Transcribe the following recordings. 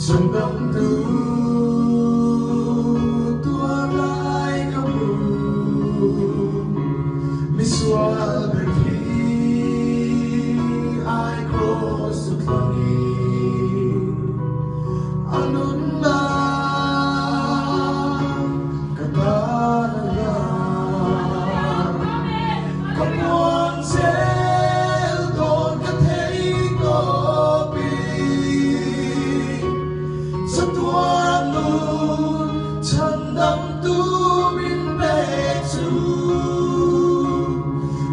Chẳng đắm đuối tua lại kamu miswa berhi I cross the langit anun na katanalan kapuan sel don katay kopi sa tuwan nun chandam tumin betu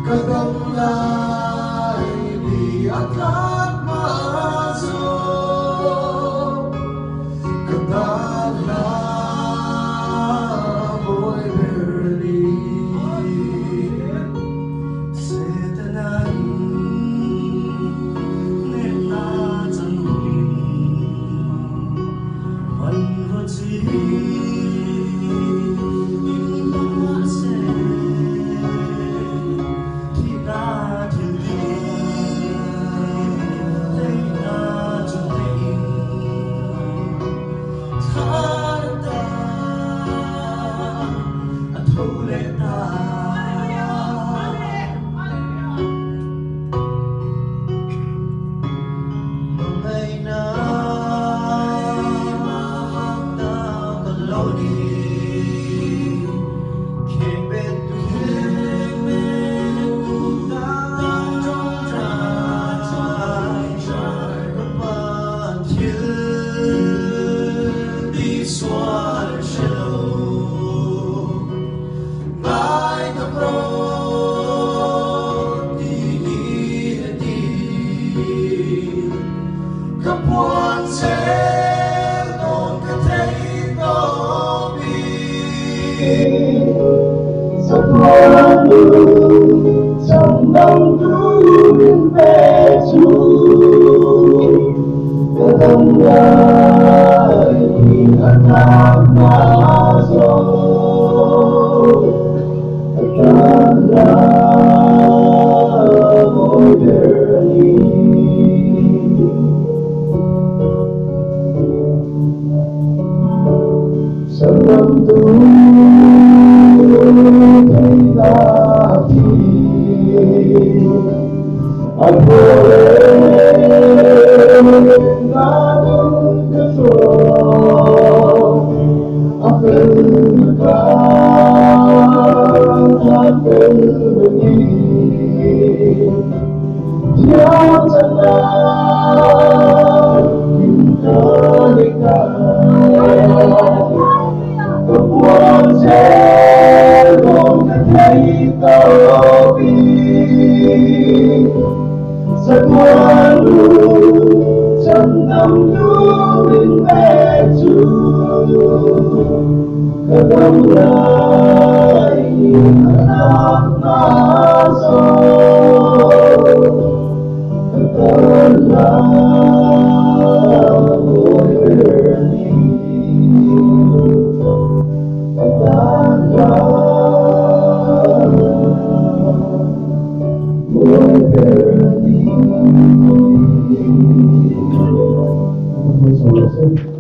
kagamlay di akat maso katala boy berni setanay neta chanmin chỉ có sẽ thì ta thiên địa lấy ta cho mình tha ta thu lệ ta ngày nào kapuan sel don katay kopi sa tuwan nun chandam tumin betu kagamlay di anak maso katala moderni Sangam tu lagi, aku ngadung kesor, aku berdiri, dia tenang, kita nikah. Kapuan sel don katay kopi sa tuwan nun chandam tumin betu kagamlay di anak maso katala boy berni Boy,